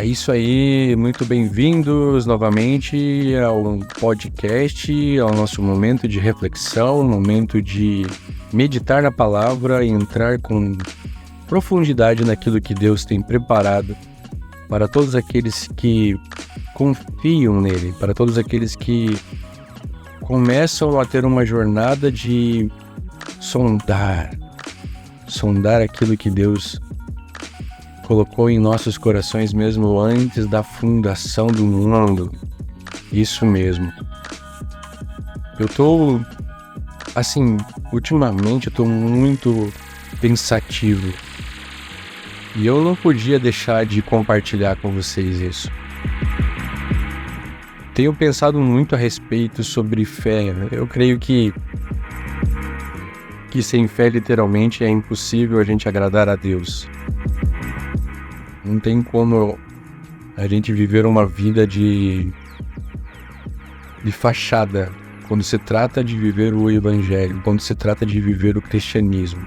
É isso aí, muito bem-vindos novamente ao podcast, ao nosso momento de reflexão, momento de meditar na palavra e entrar com profundidade naquilo que Deus tem preparado para todos aqueles que confiam nele, para todos aqueles que começam a ter uma jornada de sondar aquilo que Deus colocou em nossos corações mesmo antes da fundação do mundo. Isso mesmo. Ultimamente eu tô muito pensativo. E eu não podia deixar de compartilhar com vocês isso. Tenho pensado muito a respeito sobre fé. Eu creio que sem fé, literalmente, é impossível a gente agradar a Deus. Não tem como a gente viver uma vida de fachada quando se trata de viver o Evangelho, quando se trata de viver o cristianismo.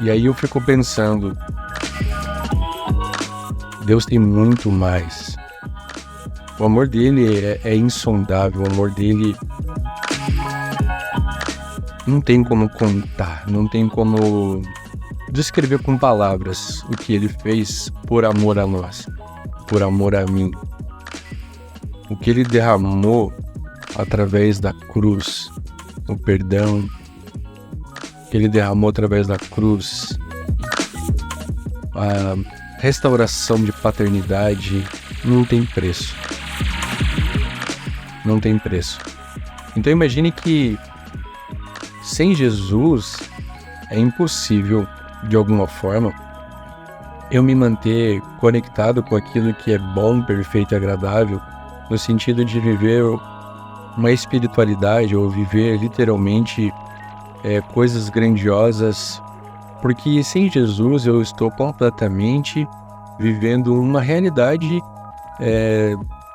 E aí eu fico pensando, Deus tem muito mais. O amor dele é insondável, o amor dele não tem como contar, não tem como descrever com palavras o que ele fez por amor a nós, por amor a mim. O que ele derramou através da cruz, o perdão, o que ele derramou através da cruz, a restauração de paternidade, não tem preço. Não tem preço. Então imagine que sem Jesus é impossível, de alguma forma, eu me manter conectado com aquilo que é bom, perfeito e agradável, no sentido de viver uma espiritualidade ou viver literalmente coisas grandiosas, porque sem Jesus eu estou completamente vivendo uma realidade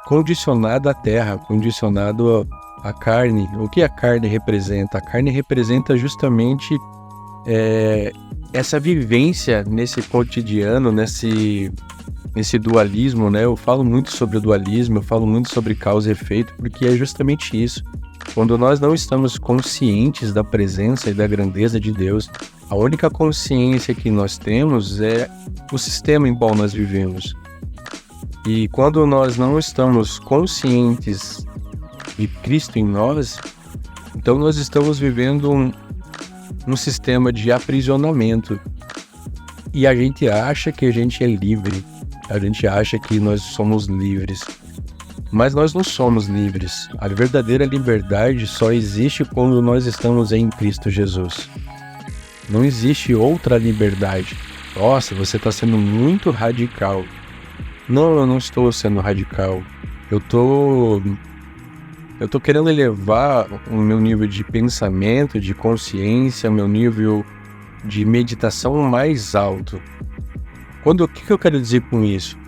condicionada à terra, condicionado à carne. O que a carne representa? A carne representa justamente essa vivência nesse cotidiano, nesse dualismo, né? Eu falo muito sobre o dualismo, eu falo muito sobre causa e efeito, porque é justamente isso. Quando nós não estamos conscientes da presença e da grandeza de Deus, a única consciência que nós temos é o sistema em qual nós vivemos. E quando nós não estamos conscientes de Cristo em nós, então nós estamos vivendo um sistema de aprisionamento. E a gente acha que a gente é livre. A gente acha que nós somos livres. Mas nós não somos livres. A verdadeira liberdade só existe quando nós estamos em Cristo Jesus. Não existe outra liberdade. Nossa, você está sendo muito radical. Não, eu não estou sendo radical. Eu tô querendo elevar o meu nível de pensamento, de consciência, meu nível de meditação mais alto. O que eu quero dizer com isso?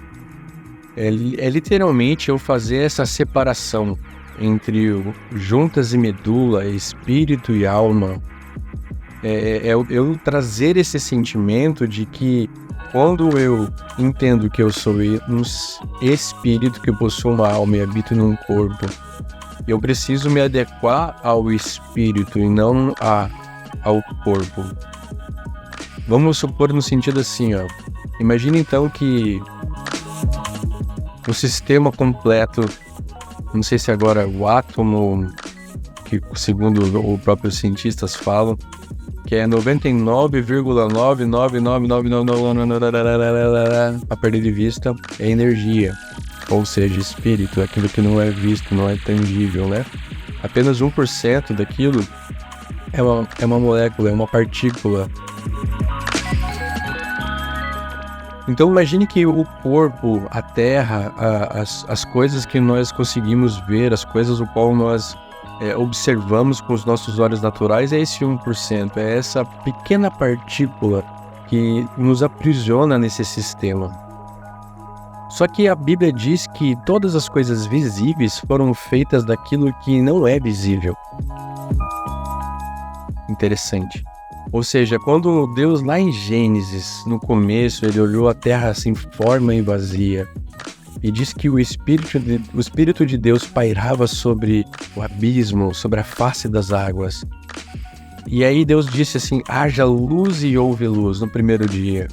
É literalmente eu fazer essa separação entre juntas e medula, espírito e alma. Eu trazer esse sentimento de que quando eu entendo que eu sou um espírito que possui uma alma e habito num corpo, eu preciso me adequar ao espírito e não ao corpo. Vamos supor no sentido assim, ó. Imagine então que o sistema completo, não sei se agora o átomo, que segundo os próprios cientistas falam, que é 99,99999 a perder de vista, é energia. Ou seja, espírito, aquilo que não é visto, não é tangível, né? Apenas 1% daquilo é uma molécula, é uma partícula. Então imagine que o corpo, a terra, as coisas que nós conseguimos ver, as coisas o qual nós observamos com os nossos olhos naturais, é esse 1%, é essa pequena partícula que nos aprisiona nesse sistema. Só que a Bíblia diz que todas as coisas visíveis foram feitas daquilo que não é visível. Interessante. Ou seja, quando Deus lá em Gênesis, no começo, ele olhou a terra sem forma e vazia, e diz que o Espírito de Deus pairava sobre o abismo, sobre a face das águas. E aí Deus disse assim, haja luz e houve luz no primeiro dia.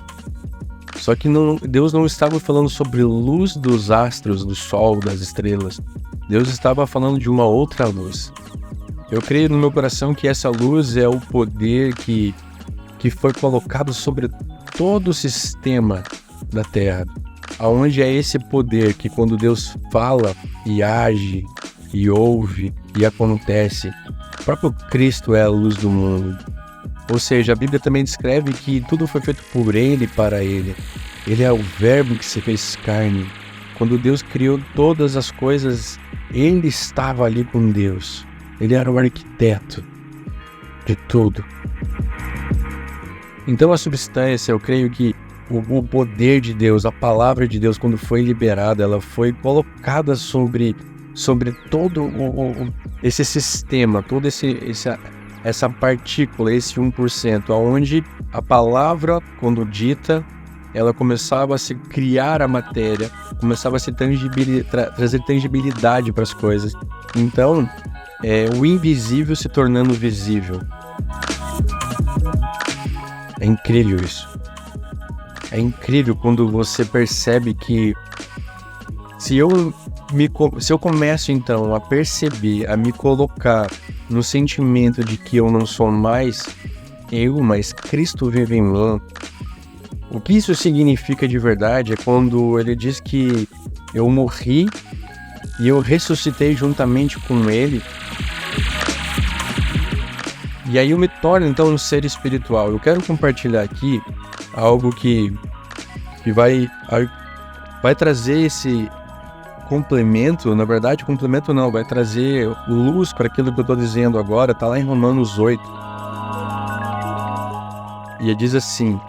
Só que Deus não estava falando sobre luz dos astros, do sol, das estrelas. Deus estava falando de uma outra luz. Eu creio no meu coração que essa luz é o poder que foi colocado sobre todo o sistema da Terra. Aonde é esse poder que quando Deus fala e age e ouve e acontece, o próprio Cristo é a luz do mundo. Ou seja, a Bíblia também descreve que tudo foi feito por Ele e para Ele. Ele é o Verbo que se fez carne. Quando Deus criou todas as coisas, Ele estava ali com Deus. Ele era o arquiteto de tudo. Então a substância, eu creio que o poder de Deus, a palavra de Deus, quando foi liberada, ela foi colocada sobre todo esse sistema, toda essa partícula, esse 1%, onde a palavra, quando dita, ela começava a se criar a matéria, começava a se trazer tangibilidade para as coisas. Então, o invisível se tornando visível. É incrível isso. É incrível quando você percebe que se eu começo então a perceber, a me colocar no sentimento de que eu não sou mais eu, mas Cristo vive em mim. O que isso significa de verdade é quando ele diz que eu morri e eu ressuscitei juntamente com ele. E aí eu me torno então um ser espiritual. Eu quero compartilhar aqui algo que vai trazer esse complemento, na verdade complemento não, vai trazer luz para aquilo que eu estou dizendo agora, está lá em Romanos 8. E diz assim,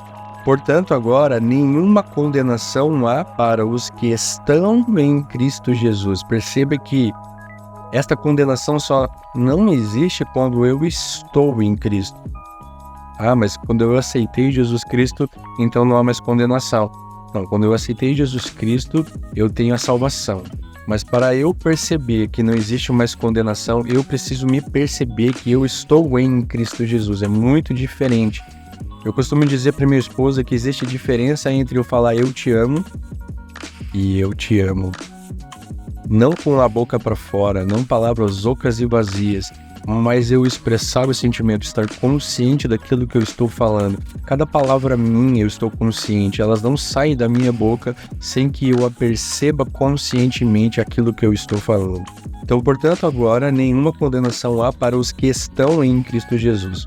portanto agora nenhuma condenação há para os que estão em Cristo Jesus. Perceba que esta condenação só não existe quando eu estou em Cristo. Mas quando eu aceitei Jesus Cristo, então não há mais condenação. Não, quando eu aceitei Jesus Cristo, eu tenho a salvação. Mas para eu perceber que não existe mais condenação, eu preciso me perceber que eu estou em Cristo Jesus. É muito diferente. Eu costumo dizer para minha esposa que existe diferença entre eu falar eu te amo e eu te amo. Não com a boca para fora, não palavras ocas e vazias, mas eu expressar o sentimento, estar consciente daquilo que eu estou falando. Cada palavra minha eu estou consciente, elas não saem da minha boca sem que eu a perceba conscientemente aquilo que eu estou falando. Então, portanto, agora nenhuma condenação há para os que estão em Cristo Jesus,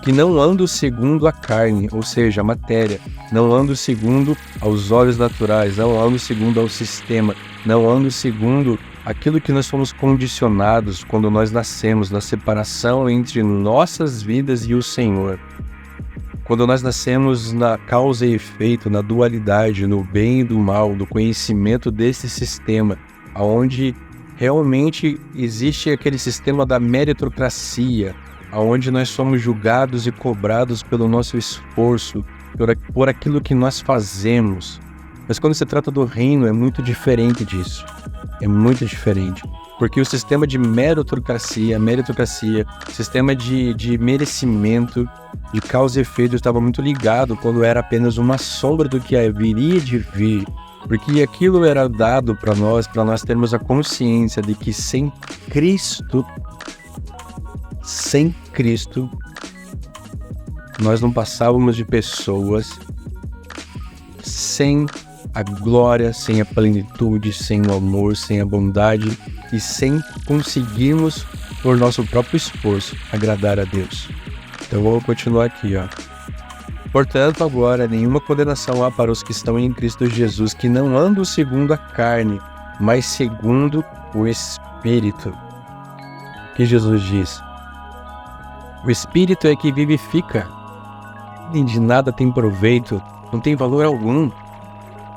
que não andam segundo a carne, ou seja, a matéria, não andam segundo aos olhos naturais, não andam segundo ao sistema, não andam segundo aquilo que nós fomos condicionados quando nós nascemos, na separação entre nossas vidas e o Senhor. Quando nós nascemos na causa e efeito, na dualidade, no bem e do mal, do conhecimento desse sistema, onde realmente existe aquele sistema da meritocracia, onde nós somos julgados e cobrados pelo nosso esforço, por aquilo que nós fazemos. Mas quando se trata do reino, é muito diferente disso. É muito diferente. Porque o sistema de meritocracia, sistema de merecimento, de causa e efeito, estava muito ligado quando era apenas uma sombra do que haveria de vir. Porque aquilo era dado para nós termos a consciência de que sem Cristo, nós não passávamos de pessoas sem a glória, sem a plenitude, sem o amor, sem a bondade e sem conseguirmos, por nosso próprio esforço, agradar a Deus. Então vamos continuar aqui, Portanto, agora nenhuma condenação há para os que estão em Cristo Jesus, que não andam segundo a carne, mas segundo o Espírito. Que Jesus diz: o Espírito é que vivifica, e de nada tem proveito, não tem valor algum.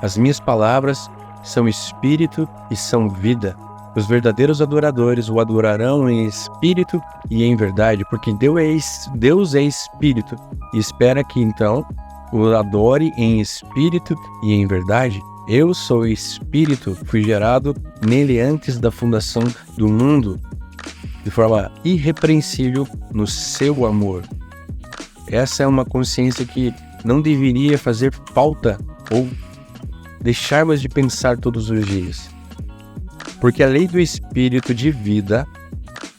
As minhas palavras são espírito e são vida. Os verdadeiros adoradores o adorarão em espírito e em verdade, porque Deus é espírito e espera que então o adore em espírito e em verdade. Eu sou espírito, fui gerado nele antes da fundação do mundo, de forma irrepreensível no seu amor. Essa é uma consciência que não deveria fazer falta ou deixarmos de pensar todos os dias. Porque a lei do Espírito de vida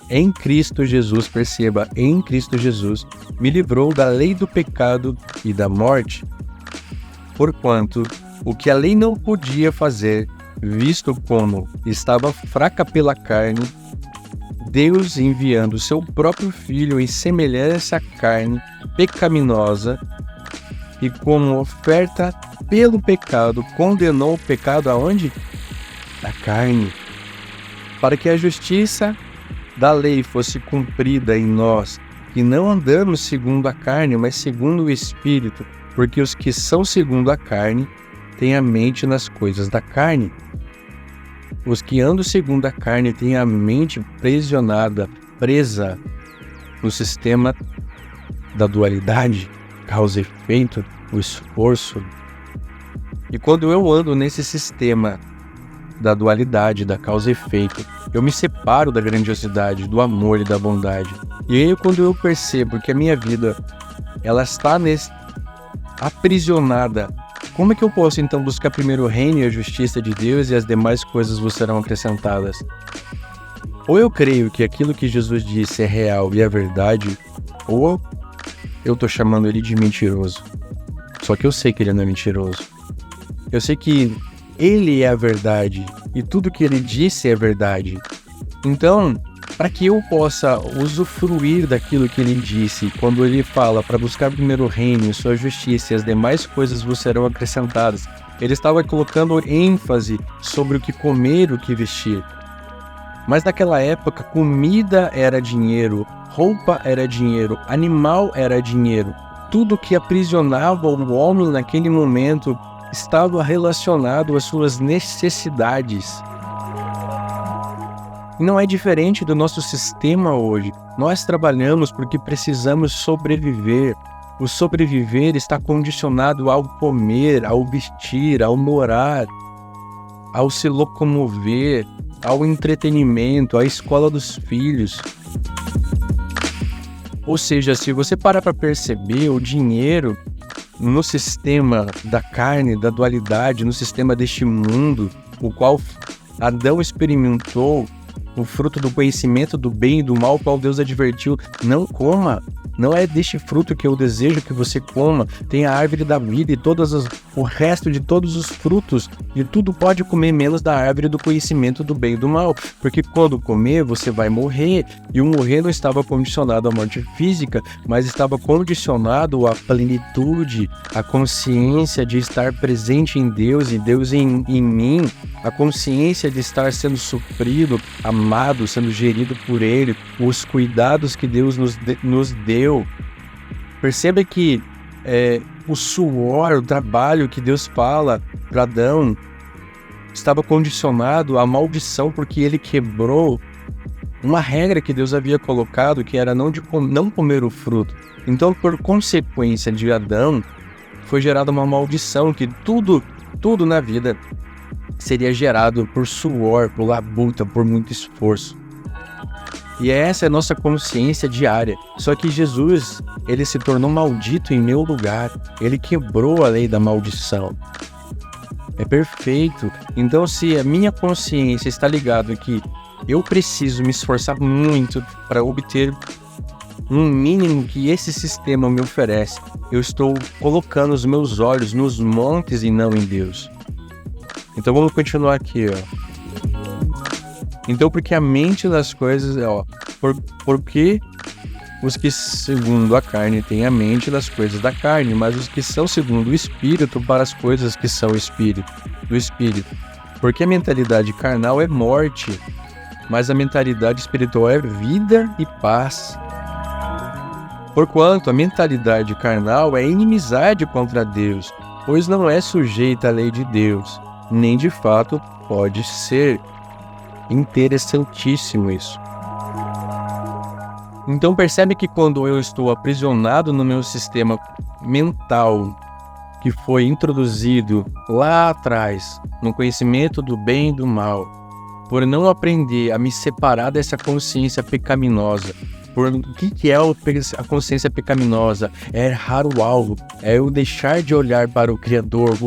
em Cristo Jesus, perceba, em Cristo Jesus, me livrou da lei do pecado e da morte. Porquanto, o que a lei não podia fazer, visto como estava fraca pela carne, Deus enviando o seu próprio Filho em semelhança à carne pecaminosa, e como oferta pelo pecado, condenou o pecado aonde? Na carne. Para que a justiça da lei fosse cumprida em nós, que não andamos segundo a carne, mas segundo o Espírito, porque os que são segundo a carne têm a mente nas coisas da carne. Os que andam segundo a carne têm a mente presa no sistema da dualidade, causa e efeito, o esforço. E quando eu ando nesse sistema da dualidade, da causa e efeito, eu me separo da grandiosidade, do amor e da bondade. E aí quando eu percebo que a minha vida, ela está aprisionada, como é que eu posso então buscar primeiro o reino e a justiça de Deus e as demais coisas vos serão acrescentadas? Ou eu creio que aquilo que Jesus disse é real e é verdade, ou eu estou chamando ele de mentiroso. Só que eu sei que ele não é mentiroso. Eu sei que ele é a verdade e tudo que ele disse é verdade. Então, para que eu possa usufruir daquilo que ele disse, quando ele fala para buscar primeiro o reino, sua justiça e as demais coisas vos serão acrescentadas, ele estava colocando ênfase sobre o que comer, o que vestir. Mas naquela época, comida era dinheiro, roupa era dinheiro, animal era dinheiro. Tudo que aprisionava o homem naquele momento estava relacionado às suas necessidades. Não é diferente do nosso sistema hoje. Nós trabalhamos porque precisamos sobreviver. O sobreviver está condicionado ao comer, ao vestir, ao morar, ao se locomover, ao entretenimento, à escola dos filhos. Ou seja, se você parar para perceber, o dinheiro no sistema da carne, da dualidade, no sistema deste mundo, o qual Adão experimentou, o fruto do conhecimento do bem e do mal, o qual Deus advertiu, não coma. Não é deste fruto que eu desejo que você coma. Tem a árvore da vida e o resto de todos os frutos. E tudo pode comer menos da árvore do conhecimento do bem e do mal. Porque quando comer, você vai morrer. E o morrer não estava condicionado à morte física, mas estava condicionado à plenitude, à consciência de estar presente em Deus e Deus em mim. A consciência de estar sendo suprido, amado, sendo gerido por Ele. Os cuidados que Deus nos deu. Perceba que o suor, o trabalho que Deus fala para Adão estava condicionado à maldição, porque ele quebrou uma regra que Deus havia colocado, que era não comer o fruto. Então, por consequência de Adão, foi gerada uma maldição, que tudo na vida seria gerado por suor, por labuta, por muito esforço. E essa é a nossa consciência diária. Só que Jesus, ele se tornou maldito em meu lugar. Ele quebrou a lei da maldição. É perfeito. Então, se a minha consciência está ligada que eu preciso me esforçar muito para obter um mínimo que esse sistema me oferece, eu estou colocando os meus olhos nos montes e não em Deus. Então, vamos continuar aqui, ó. Então, porque a mente das coisas, porque os que segundo a carne têm a mente das coisas da carne, mas os que são segundo o Espírito para as coisas que são do Espírito. Porque a mentalidade carnal é morte, mas a mentalidade espiritual é vida e paz. Porquanto a mentalidade carnal é inimizade contra Deus, pois não é sujeita à lei de Deus, nem de fato pode ser. Interessantíssimo isso. Então percebe que quando eu estou aprisionado no meu sistema mental, que foi introduzido lá atrás, no conhecimento do bem e do mal, por não aprender a me separar dessa consciência pecaminosa. O que é a consciência pecaminosa? É errar o alvo, é eu deixar de olhar para o Criador,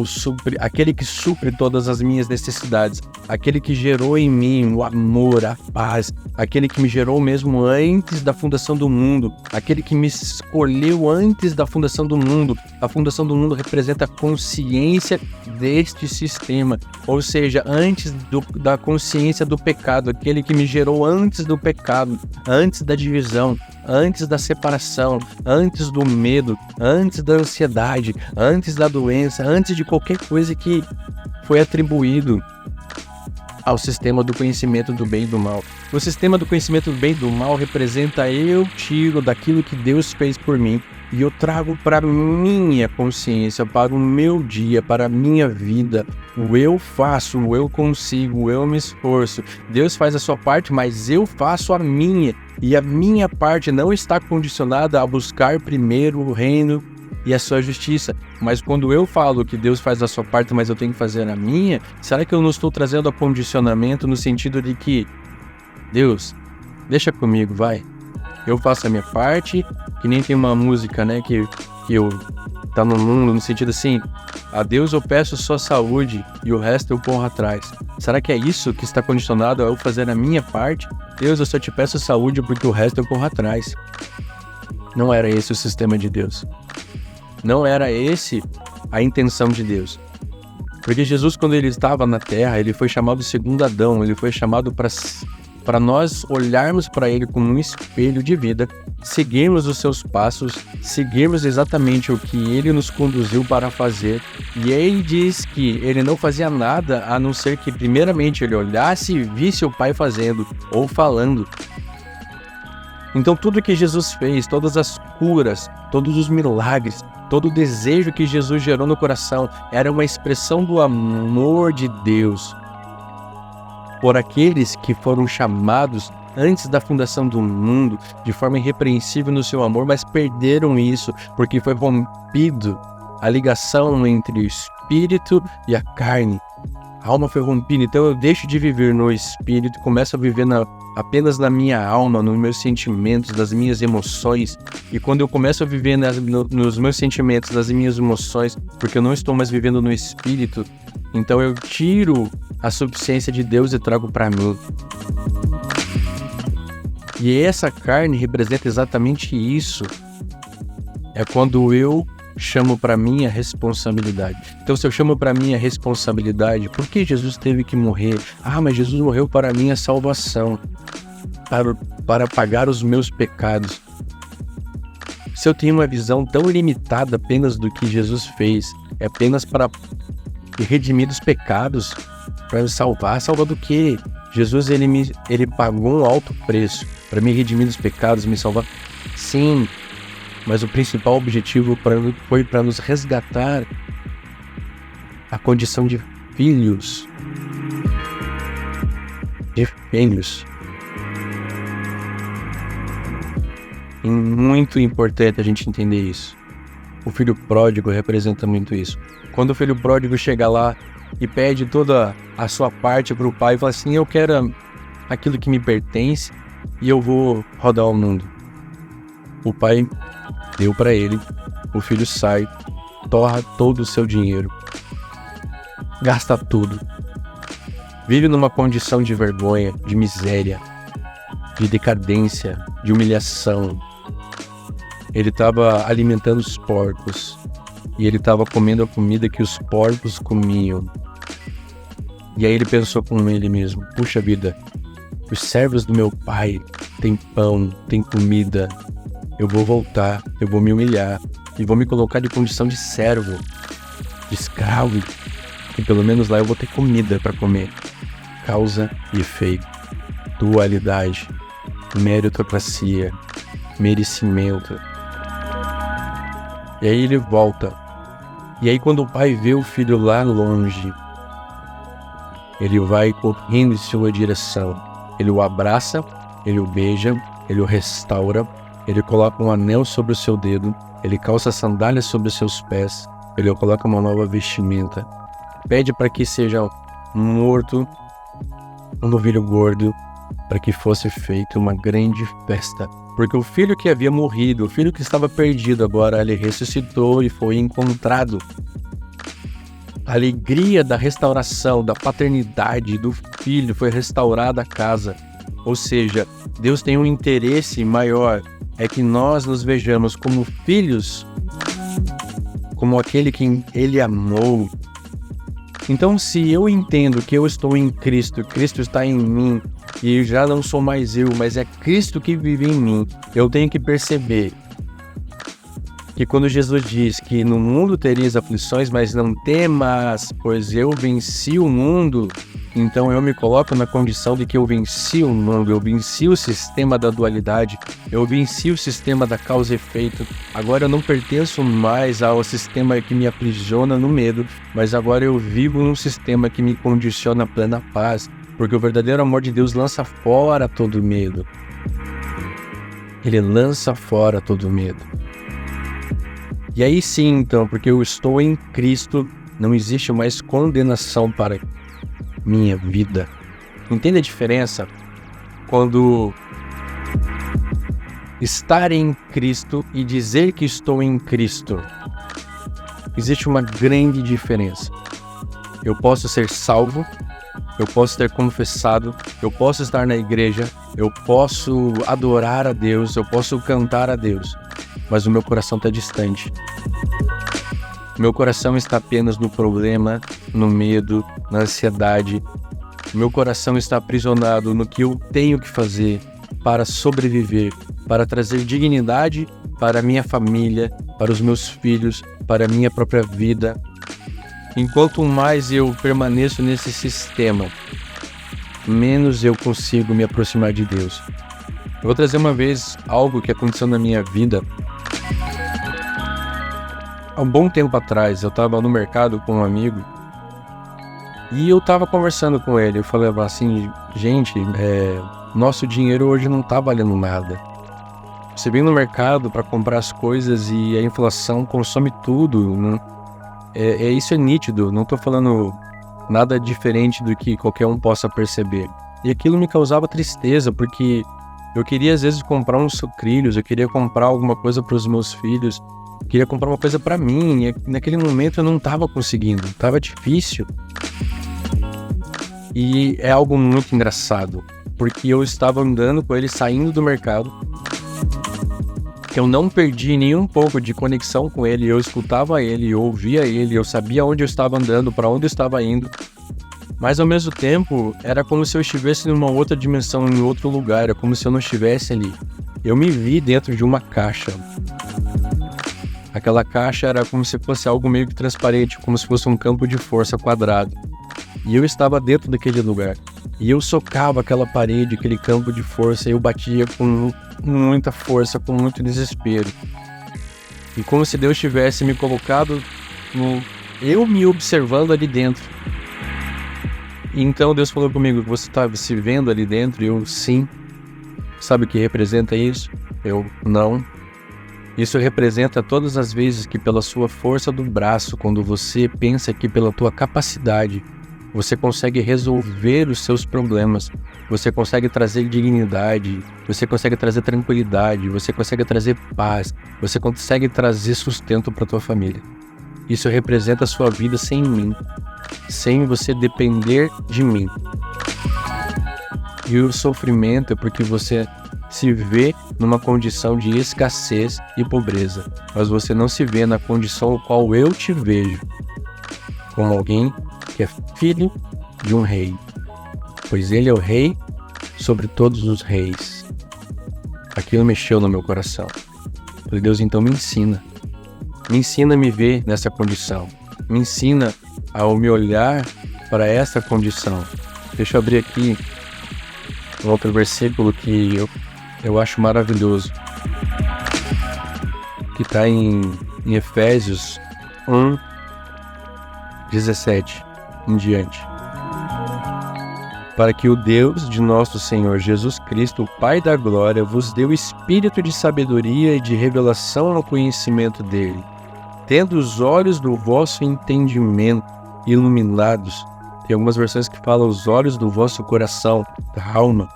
aquele que supre todas as minhas necessidades, aquele que gerou em mim o amor, a paz, aquele que me gerou mesmo antes da fundação do mundo, aquele que me escolheu antes da fundação do mundo. A fundação do mundo representa a consciência deste sistema, ou seja, antes da consciência do pecado, aquele que me gerou antes do pecado, antes da divisão, antes da separação, antes do medo, antes da ansiedade, antes da doença, antes de qualquer coisa que foi atribuído ao sistema do conhecimento do bem e do mal. O sistema do conhecimento do bem e do mal representa eu tiro daquilo que Deus fez por mim e eu trago para minha consciência, para o meu dia, para a minha vida. O eu faço, o eu consigo, o eu me esforço. Deus faz a sua parte, mas eu faço a minha. E a minha parte não está condicionada a buscar primeiro o reino e a sua justiça. Mas quando eu falo que Deus faz a sua parte, mas eu tenho que fazer a minha, será que eu não estou trazendo a condicionamento no sentido de que Deus, deixa comigo, vai. Eu faço a minha parte, que nem tem uma música, né, que eu tá no mundo, no sentido assim, a Deus eu peço só saúde e o resto eu corro atrás. Será que é isso que está condicionado a eu fazer a minha parte? Deus, eu só te peço saúde porque o resto eu corro atrás. Não era esse o sistema de Deus. Não era esse a intenção de Deus. Porque Jesus, quando ele estava na terra, ele foi chamado segundo Adão, ele foi chamado para nós olharmos para ele como um espelho de vida, seguirmos os seus passos, seguirmos exatamente o que ele nos conduziu para fazer. E ele diz que ele não fazia nada a não ser que primeiramente ele olhasse e visse o Pai fazendo ou falando. Então tudo que Jesus fez, todas as curas, todos os milagres, todo o desejo que Jesus gerou no coração era uma expressão do amor de Deus por aqueles que foram chamados antes da fundação do mundo, de forma irrepreensível no seu amor, mas perderam isso, porque foi rompido a ligação entre o espírito e a carne. A alma foi rompida, então eu deixo de viver no espírito e começo a viver apenas na minha alma, nos meus sentimentos, nas minhas emoções. E quando eu começo a viver nos meus sentimentos, nas minhas emoções, porque eu não estou mais vivendo no espírito, então eu tiro a suficiência de Deus e trago para mim. E essa carne representa exatamente isso. É quando eu chamo para mim a responsabilidade. Então, se eu chamo para mim a responsabilidade, por que Jesus teve que morrer? Ah, mas Jesus morreu para a minha salvação, para pagar os meus pecados. Se eu tenho uma visão tão limitada apenas do que Jesus fez, é apenas para redimir dos pecados, para me salvar do quê? Jesus, ele pagou um alto preço para me redimir dos pecados, me salvar. Sim, mas o principal objetivo foi para nos resgatar a condição de filhos. De filhos. É muito importante a gente entender isso. O filho pródigo representa muito isso. Quando o filho pródigo chega lá e pede toda a sua parte para o pai e fala assim, eu quero aquilo que me pertence e eu vou rodar o mundo. O pai deu para ele, o filho sai, torra todo o seu dinheiro, gasta tudo, vive numa condição de vergonha, de miséria, de decadência, de humilhação. Ele estava alimentando os porcos e ele estava comendo a comida que os porcos comiam. E aí ele pensou com ele mesmo, puxa vida, os servos do meu pai têm pão, têm comida, eu vou voltar, eu vou me humilhar e vou me colocar de condição de servo, de escravo, e pelo menos lá eu vou ter comida para comer. Causa e efeito, dualidade, meritocracia, merecimento. E aí ele volta. E aí quando o pai vê o filho lá longe, ele vai correndo em sua direção. Ele o abraça, ele o beija, ele o restaura, ele coloca um anel sobre o seu dedo, ele calça sandálias sobre os seus pés, ele coloca uma nova vestimenta. Pede para que seja morto um novilho gordo, para que fosse feita uma grande festa. Porque o filho que havia morrido, o filho que estava perdido, agora ele ressuscitou e foi encontrado. A alegria da restauração, da paternidade do filho foi restaurada a casa. Ou seja, Deus tem um interesse maior, é que nós nos vejamos como filhos, como aquele que Ele amou. Então, se eu entendo que eu estou em Cristo, Cristo está em mim, e já não sou mais eu, mas é Cristo que vive em mim, eu tenho que perceber que quando Jesus diz que no mundo tereis aflições, mas não temas, pois eu venci o mundo, então eu me coloco na condição de que eu venci o mundo, eu venci o sistema da dualidade, eu venci o sistema da causa e efeito. Agora eu não pertenço mais ao sistema que me aprisiona no medo, mas agora eu vivo num sistema que me condiciona a plena paz, porque o verdadeiro amor de Deus lança fora todo medo. Ele lança fora todo medo. E aí sim, então, porque eu estou em Cristo, não existe mais condenação para minha vida. Entende a diferença? Quando estar em Cristo e dizer que estou em Cristo, existe uma grande diferença. Eu posso ser salvo, eu posso ter confessado, eu posso estar na igreja, eu posso adorar a Deus, eu posso cantar a Deus, mas o meu coração está distante. Meu coração está apenas no problema, no medo, na ansiedade. Meu coração está aprisionado no que eu tenho que fazer para sobreviver, para trazer dignidade para a minha família, para os meus filhos, para a minha própria vida. Enquanto mais eu permaneço nesse sistema, menos eu consigo me aproximar de Deus. Eu vou trazer uma vez algo que aconteceu na minha vida. Há um bom tempo atrás, eu estava no mercado com um amigo e eu estava conversando com ele. Eu falei assim, gente, nosso dinheiro hoje não está valendo nada. Você vem no mercado para comprar as coisas e a inflação consome tudo. Né? Isso é nítido, não estou falando nada diferente do que qualquer um possa perceber. E aquilo me causava tristeza, porque eu queria às vezes comprar uns sucrilhos, eu queria comprar alguma coisa para os meus filhos, eu queria comprar uma coisa para mim, e naquele momento eu não estava conseguindo, estava difícil. E é algo muito engraçado, porque eu estava andando com ele, saindo do mercado, eu não perdi nem um pouco de conexão com ele, eu escutava ele, eu ouvia ele, eu sabia onde eu estava andando, para onde eu estava indo, mas ao mesmo tempo era como se eu estivesse numa outra dimensão, em outro lugar, era como se eu não estivesse ali. Eu me vi dentro de uma caixa. Aquela caixa era como se fosse algo meio que transparente, como se fosse um campo de força quadrado. E eu estava dentro daquele lugar. E eu socava aquela parede, aquele campo de força, e eu batia com muita força, com muito desespero. E como se Deus tivesse me colocado, eu me observando ali dentro. E então Deus falou comigo, você está se vendo ali dentro? E eu, sim. Sabe o que representa isso? Eu, não. Isso representa todas as vezes que pela sua força do braço, quando você pensa que pela tua capacidade, você consegue resolver os seus problemas, você consegue trazer dignidade, você consegue trazer tranquilidade, você consegue trazer paz, você consegue trazer sustento para tua família. Isso representa a sua vida sem mim, sem você depender de mim. E o sofrimento é porque você se vê numa condição de escassez e pobreza, mas você não se vê na condição no qual eu te vejo, como alguém que é filho de um rei, pois ele é o rei sobre todos os reis. Aquilo mexeu no meu coração. Falei, Deus, então me ensina a me ver nessa condição, me ensina a me olhar para essa condição. Deixa eu abrir aqui um outro versículo que eu acho maravilhoso, que está em Efésios 1:17 em diante. para que o Deus de nosso Senhor Jesus Cristo, o Pai da glória, vos dê o espírito de sabedoria e de revelação no conhecimento dele, tendo os olhos do vosso entendimento iluminados. Tem algumas versões que falam os olhos do vosso coração, da alma,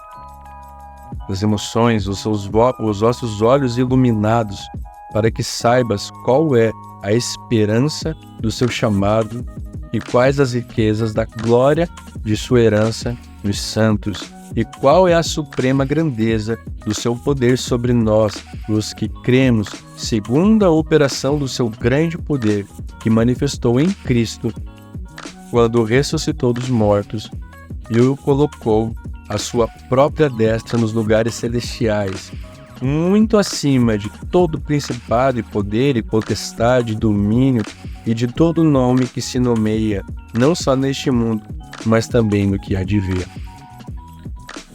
das emoções, os vossos olhos iluminados, para que saibas qual é a esperança do seu chamado e quais as riquezas da glória de sua herança nos santos, e qual é a suprema grandeza do seu poder sobre nós, os que cremos, segundo a operação do seu grande poder, que manifestou em Cristo, quando ressuscitou dos mortos e o colocou à sua própria destra nos lugares celestiais, muito acima de todo principado e poder e potestade, domínio e de todo nome que se nomeia, não só neste mundo, mas também no que há de vir.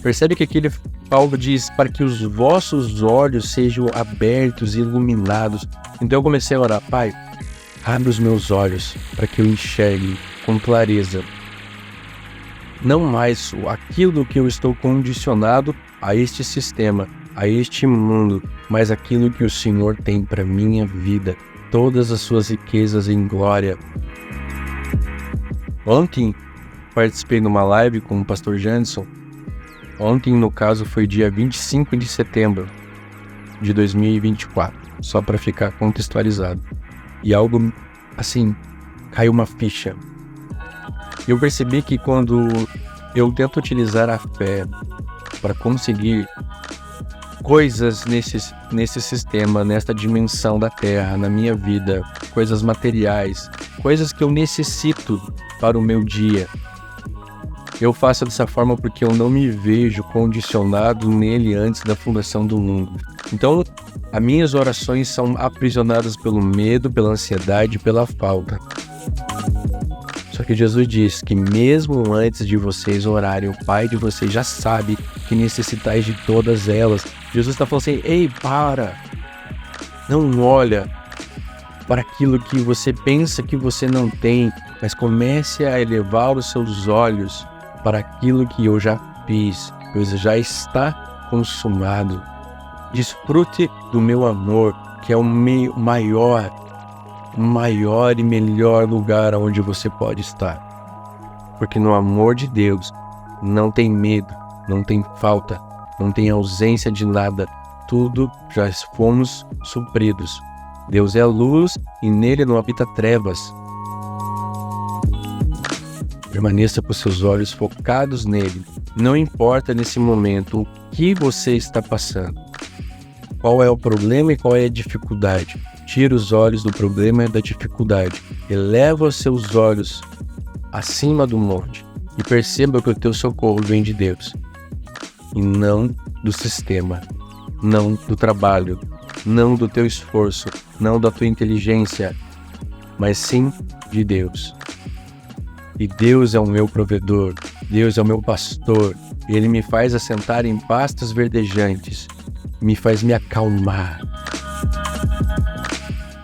Percebe que aqui Paulo diz para que os vossos olhos sejam abertos e iluminados. Então eu comecei a orar: Pai, abre os meus olhos para que eu enxergue com clareza não mais aquilo que eu estou condicionado a este sistema, a este mundo, mas aquilo que o Senhor tem para minha vida, todas as suas riquezas em glória. Ontem participei de uma live com o pastor Janderson. Ontem, no caso, foi dia 25 de setembro de 2024, só para ficar contextualizado. E algo, assim, caiu uma ficha. Eu percebi que quando eu tento utilizar a fé para conseguir coisas nesse sistema, nesta dimensão da Terra, na minha vida, coisas materiais, coisas que eu necessito para o meu dia, eu faço dessa forma porque eu não me vejo condicionado nele antes da fundação do mundo. Então, as minhas orações são aprisionadas pelo medo, pela ansiedade, pela falta. Só que Jesus diz que mesmo antes de vocês orarem, o Pai de vocês já sabe que necessitais de todas elas. Jesus está falando assim: ei, para! Não olha para aquilo que você pensa que você não tem, mas comece a elevar os seus olhos para aquilo que eu já fiz, pois já está consumado. Desfrute do meu amor, que é o maior e melhor lugar onde você pode estar. Porque no amor de Deus não tem medo, não tem falta, não tem ausência de nada. Tudo já fomos supridos. Deus é a luz e nele não habita trevas. Permaneça com seus olhos focados nele. Não importa nesse momento o que você está passando, qual é o problema e qual é a dificuldade. Tira os olhos do problema e da dificuldade. Eleva os seus olhos acima do monte e perceba que o teu socorro vem de Deus e não do sistema, não do trabalho, não do teu esforço, não da tua inteligência, mas sim de Deus. E Deus é o meu provedor, Deus é o meu pastor, Ele me faz assentar em pastos verdejantes, me faz me acalmar.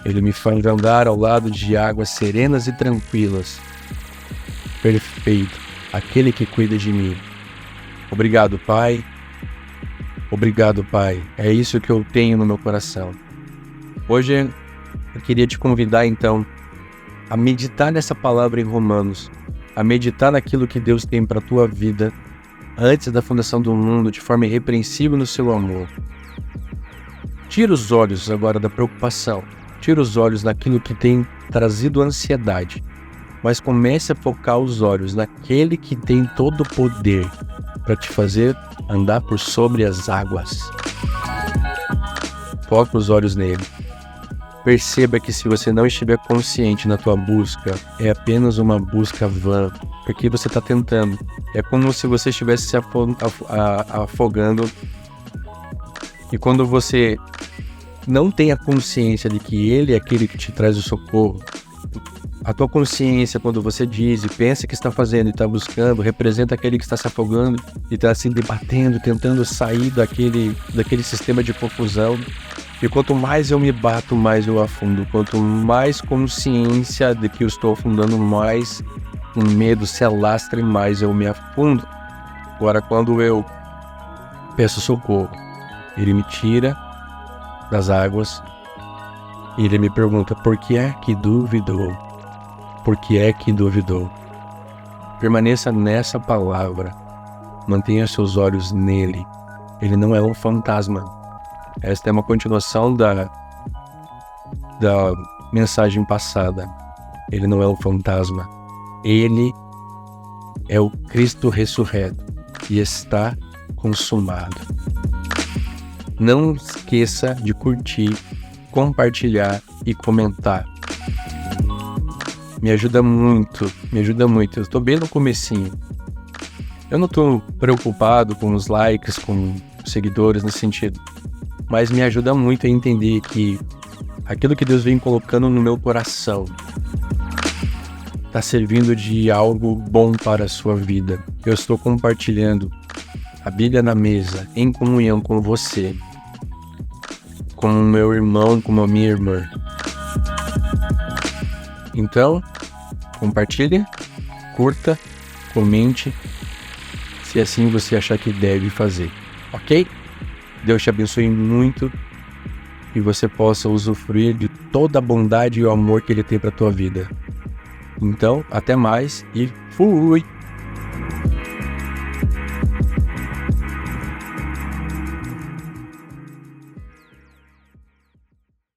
Ele me faz andar ao lado de águas serenas e tranquilas. Perfeito, aquele que cuida de mim. Obrigado, Pai. Obrigado, Pai. É isso que eu tenho no meu coração. Hoje eu queria te convidar, então, a meditar nessa palavra em Romanos, a meditar naquilo que Deus tem para a tua vida antes da fundação do mundo, de forma irrepreensível no seu amor. Tira os olhos agora da preocupação, tira os olhos naquilo que tem trazido ansiedade, mas comece a focar os olhos naquele que tem todo o poder para te fazer andar por sobre as águas. Foca os olhos nele. Perceba que se você não estiver consciente na tua busca, é apenas uma busca vã, porque você está tentando. É como se você estivesse se afogando, e quando você não tem a consciência de que Ele é aquele que te traz o socorro, a tua consciência, quando você diz e pensa que está fazendo e está buscando, representa aquele que está se afogando e está se debatendo, tentando sair daquele sistema de confusão. E quanto mais eu me bato, mais eu afundo. Quanto mais consciência de que eu estou afundando, mais o medo se alastra e mais eu me afundo. Agora, quando eu peço socorro, ele me tira das águas e ele me pergunta: por que é que duvidou? Por que é que duvidou? Permaneça nessa palavra. Mantenha seus olhos nele. Ele não é um fantasma. Esta é uma continuação da mensagem passada. Ele não é um fantasma. Ele é o Cristo ressurreto e está consumado. Não esqueça de curtir, compartilhar e comentar. Me ajuda muito, me ajuda muito. Eu estou bem no comecinho. Eu não estou preocupado com os likes, com os seguidores nesse sentido. Mas me ajuda muito a entender que aquilo que Deus vem colocando no meu coração está servindo de algo bom para a sua vida. Eu estou compartilhando a Bíblia na mesa, em comunhão com você, com o meu irmão, com a minha irmã. Então, compartilhe, curta, comente, se assim você achar que deve fazer, ok? Deus te abençoe muito e você possa usufruir de toda a bondade e o amor que Ele tem para a tua vida. Então, até mais e fui!